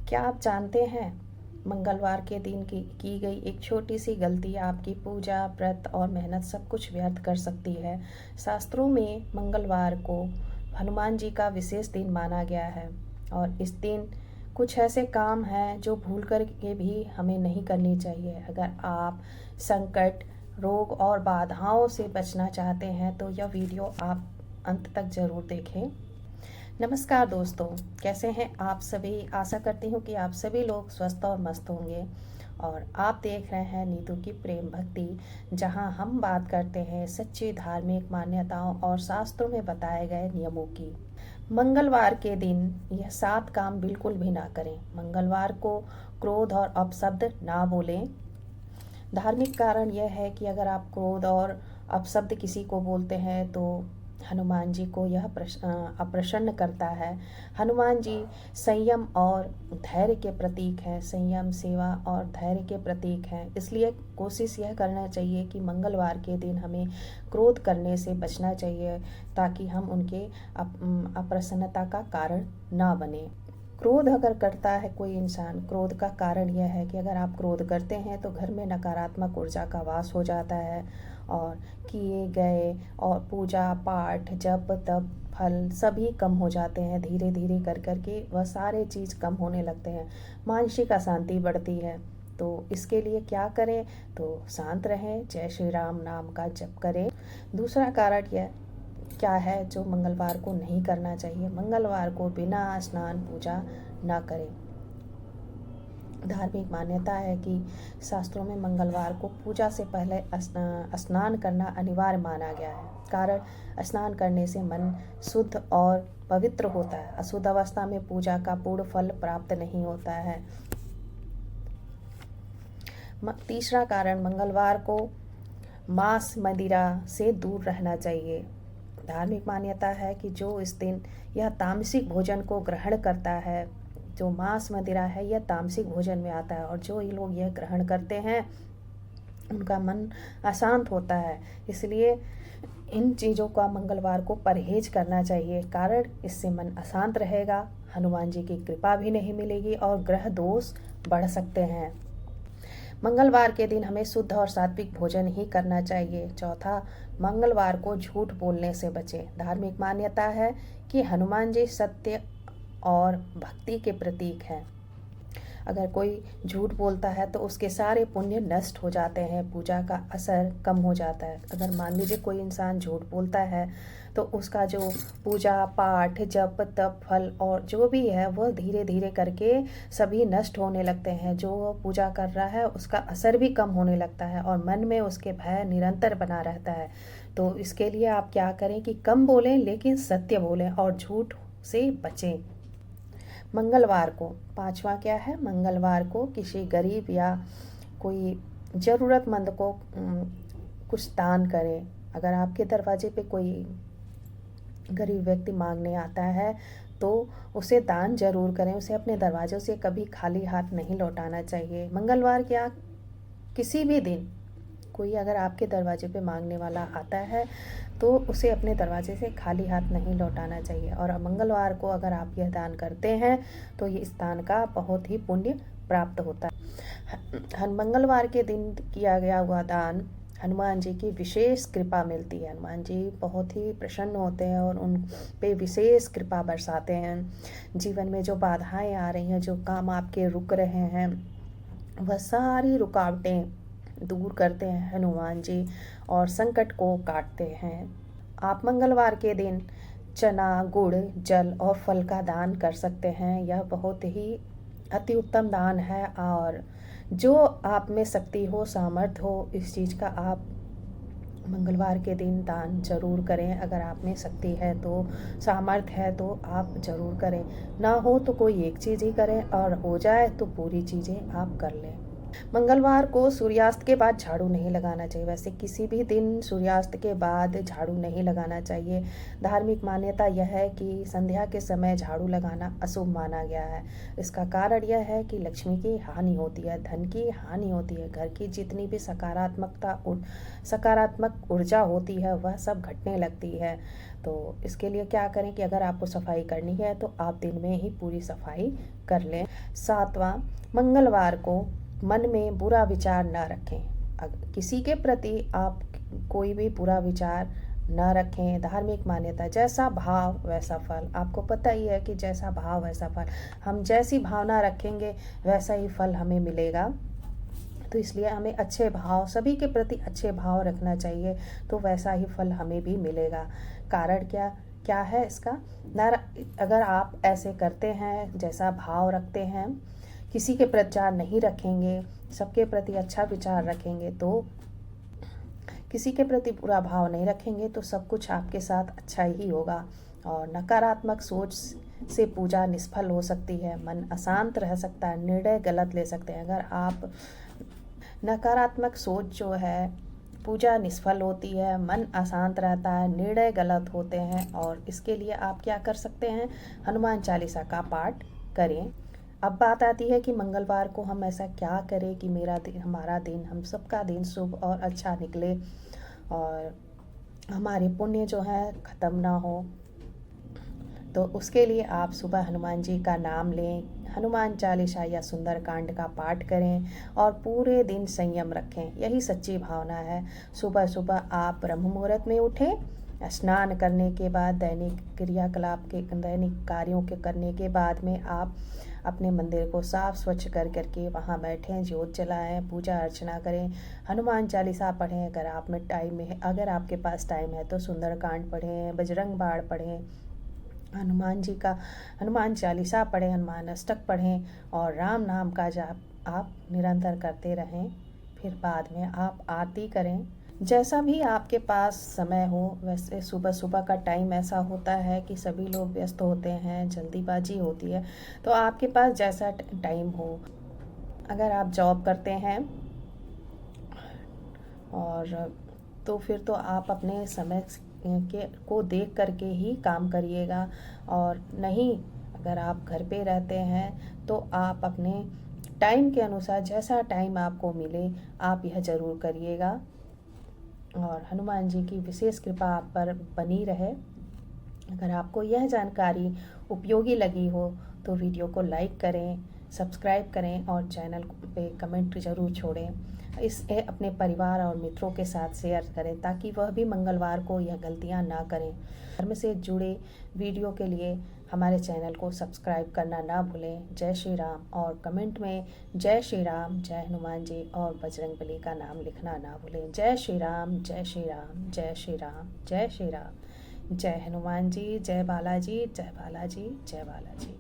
क्या आप जानते हैं मंगलवार के दिन की गई एक छोटी सी गलती आपकी पूजा, व्रत और मेहनत सब कुछ व्यर्थ कर सकती है। शास्त्रों में मंगलवार को हनुमान जी का विशेष दिन माना गया है और इस दिन कुछ ऐसे काम हैं जो भूल कर के भी हमें नहीं करनी चाहिए। अगर आप संकट, रोग और बाधाओं से बचना चाहते हैं तो यह वीडियो आप अंत तक ज़रूर देखें। नमस्कार दोस्तों, कैसे हैं आप सभी। आशा करती हूँ कि आप सभी लोग स्वस्थ और मस्त होंगे और आप देख रहे हैं नीतू की प्रेम भक्ति, जहां हम बात करते हैं सच्ची धार्मिक मान्यताओं और शास्त्रों में बताए गए नियमों की। मंगलवार के दिन यह 7 काम बिल्कुल भी ना करें। मंगलवार को क्रोध और अपशब्द ना बोलें। धार्मिक कारण यह है कि अगर आप क्रोध और अपशब्द किसी को बोलते हैं तो हनुमान जी को यह अप्रसन्न करता है। हनुमान जी संयम और धैर्य के प्रतीक हैं। संयम, सेवा और धैर्य के प्रतीक हैं। इसलिए कोशिश यह करना चाहिए कि मंगलवार के दिन हमें क्रोध करने से बचना चाहिए ताकि हम उनके अप्रसन्नता का कारण ना बने। क्रोध अगर करता है कोई इंसान, क्रोध का कारण यह है कि अगर आप क्रोध करते हैं तो घर में नकारात्मक ऊर्जा का वास हो जाता है और किए गए और पूजा पाठ, जप तप, फल सभी कम हो जाते हैं। धीरे धीरे कर करके वह सारे चीज़ कम होने लगते हैं। मानसिक अशांति बढ़ती है। तो इसके लिए क्या करें? तो शांत रहें, जय श्री राम नाम का जप करें। दूसरा कारण यह क्या है जो मंगलवार को नहीं करना चाहिए? मंगलवार को बिना स्नान पूजा ना करें। धार्मिक मान्यता है कि शास्त्रों में मंगलवार को पूजा से पहले स्नान करना अनिवार्य माना गया है। कारण, स्नान करने से मन शुद्ध और पवित्र होता है। अशुद्ध अवस्था में पूजा का पूर्ण फल प्राप्त नहीं होता है। तीसरा कारण, मंगलवार को मांस मदिरा से दूर रहना चाहिए। धार्मिक मान्यता है कि जो इस दिन यह तामसिक भोजन को ग्रहण करता है, जो मांस मदिरा है यह तामसिक भोजन में आता है और जो ये लोग यह ग्रहण करते हैं उनका मन अशांत होता है। इसलिए इन चीज़ों का मंगलवार को परहेज करना चाहिए। कारण, इससे मन अशांत रहेगा, हनुमान जी की कृपा भी नहीं मिलेगी और ग्रह दोष बढ़ सकते हैं। मंगलवार के दिन हमें शुद्ध और सात्विक भोजन ही करना चाहिए। चौथा, मंगलवार को झूठ बोलने से बचें। धार्मिक मान्यता है कि हनुमान जी सत्य और भक्ति के प्रतीक हैं। अगर कोई झूठ बोलता है तो उसके सारे पुण्य नष्ट हो जाते हैं, पूजा का असर कम हो जाता है। अगर मान लीजिए कोई इंसान झूठ बोलता है तो उसका जो पूजा पाठ, जप तप, फल और जो भी है वह धीरे धीरे करके सभी नष्ट होने लगते हैं। जो पूजा कर रहा है उसका असर भी कम होने लगता है और मन में उसके भय निरंतर बना रहता है। तो इसके लिए आप क्या करें कि कम बोलें लेकिन सत्य बोलें और झूठ से बचें। मंगलवार को पांचवा क्या है? मंगलवार को किसी गरीब या कोई ज़रूरतमंद को कुछ दान करें। अगर आपके दरवाजे पे कोई गरीब व्यक्ति मांगने आता है तो उसे दान जरूर करें। उसे अपने दरवाजों से कभी खाली हाथ नहीं लौटाना चाहिए। मंगलवार क्या किसी भी दिन कोई अगर आपके दरवाजे पे मांगने वाला आता है तो उसे अपने दरवाजे से खाली हाथ नहीं लौटाना चाहिए। और मंगलवार को अगर आप यह दान करते हैं तो ये इस दान का बहुत ही पुण्य प्राप्त होता है। मंगलवार के दिन किया गया हुआ दान, हनुमान जी की विशेष कृपा मिलती है। हनुमान जी बहुत ही प्रसन्न होते हैं और उन पे विशेष कृपा बरसाते हैं। जीवन में जो बाधाएं आ रही हैं, जो काम आपके रुक रहे हैं, वह सारी रुकावटें दूर करते हैं हनुमान जी और संकट को काटते हैं। आप मंगलवार के दिन चना, गुड़, जल और फल का दान कर सकते हैं। यह बहुत ही अति उत्तम दान है और जो आप में शक्ति हो, सामर्थ्य हो, इस चीज़ का आप मंगलवार के दिन दान जरूर करें। अगर आप में शक्ति है तो, सामर्थ्य है तो आप जरूर करें। ना हो तो कोई एक चीज़ ही करें और हो जाए तो पूरी चीज़ें आप कर लें। मंगलवार को सूर्यास्त के बाद झाड़ू नहीं लगाना चाहिए। वैसे किसी भी दिन सूर्यास्त के बाद झाड़ू नहीं लगाना चाहिए। धार्मिक मान्यता यह है कि संध्या के समय झाड़ू लगाना अशुभ माना गया है। इसका कारण यह है कि लक्ष्मी की हानि होती है, धन की हानि होती है, घर की जितनी भी सकारात्मक ऊर्जा होती है वह सब घटने लगती है। तो इसके लिए क्या करें कि अगर आपको सफाई करनी है तो आप दिन में ही पूरी सफाई कर लें। 7वां, मंगलवार को मन में बुरा विचार न रखें। किसी के प्रति आप कोई भी बुरा विचार न रखें। धार्मिक मान्यता जैसा भाव वैसा फल। आपको पता ही है कि जैसा भाव वैसा फल। हम जैसी भावना रखेंगे वैसा ही फल हमें मिलेगा। तो इसलिए हमें अच्छे भाव, सभी के प्रति अच्छे भाव रखना चाहिए, तो वैसा ही फल हमें भी मिलेगा। कारण क्या है इसका? अगर आप ऐसे करते हैं, जैसा भाव रखते हैं, किसी के प्रति विचार नहीं रखेंगे, सबके प्रति अच्छा विचार रखेंगे, तो किसी के प्रति बुरा भाव नहीं रखेंगे तो सब कुछ आपके साथ अच्छा ही होगा। और नकारात्मक सोच से पूजा निष्फल हो सकती है, मन अशांत रह सकता है, निर्णय गलत ले सकते हैं। अगर आप नकारात्मक सोच जो है, पूजा निष्फल होती है, मन अशांत रहता है, निर्णय गलत होते हैं। और इसके लिए आप क्या कर सकते हैं? हनुमान चालीसा का पाठ करें। अब बात आती है कि मंगलवार को हम ऐसा क्या करें कि हमारा दिन, हम सबका दिन शुभ और अच्छा निकले और हमारे पुण्य जो है ख़त्म ना हो। तो उसके लिए आप सुबह हनुमान जी का नाम लें, हनुमान चालीसा या सुंदरकांड का पाठ करें और पूरे दिन संयम रखें। यही सच्ची भावना है। सुबह सुबह आप ब्रह्म मुहूर्त में उठें, स्नान करने के बाद दैनिक क्रियाकलाप के दैनिक कार्यों के करने के बाद में आप अपने मंदिर को साफ स्वच्छ करके वहाँ बैठें, जोत जलाएं, पूजा अर्चना करें, हनुमान चालीसा पढ़ें। अगर आपके पास टाइम है तो सुंदरकांड पढ़ें, बजरंग बाण पढ़ें, हनुमान चालीसा पढ़ें, हनुमान अष्टक पढ़ें और राम नाम का जाप आप निरंतर करते रहें। फिर बाद में आप आरती करें। जैसा भी आपके पास समय हो, वैसे सुबह सुबह का टाइम ऐसा होता है कि सभी लोग व्यस्त होते हैं, जल्दीबाजी होती है, तो आपके पास जैसा टाइम हो। अगर आप जॉब करते हैं और तो फिर तो आप अपने समय को देख करके ही काम करिएगा। और नहीं, अगर आप घर पे रहते हैं तो आप अपने टाइम के अनुसार जैसा टाइम आपको मिले आप यह ज़रूर करिएगा। और हनुमान जी की विशेष कृपा आप पर बनी रहे। अगर आपको यह जानकारी उपयोगी लगी हो तो वीडियो को लाइक करें, सब्सक्राइब करें और चैनल पे कमेंट ज़रूर छोड़ें। इसे अपने परिवार और मित्रों के साथ शेयर करें ताकि वह भी मंगलवार को यह गलतियां ना करें। धर्म से जुड़े वीडियो के लिए हमारे चैनल को सब्सक्राइब करना ना भूलें। जय श्री राम। और कमेंट में जय श्री राम, जय हनुमान जी और बजरंगबली का नाम लिखना ना भूलें। जय श्री राम, जय श्री राम, जय श्री राम, जय श्री राम। जय हनुमान जी, जय बालाजी, जय बालाजी, जय बालाजी।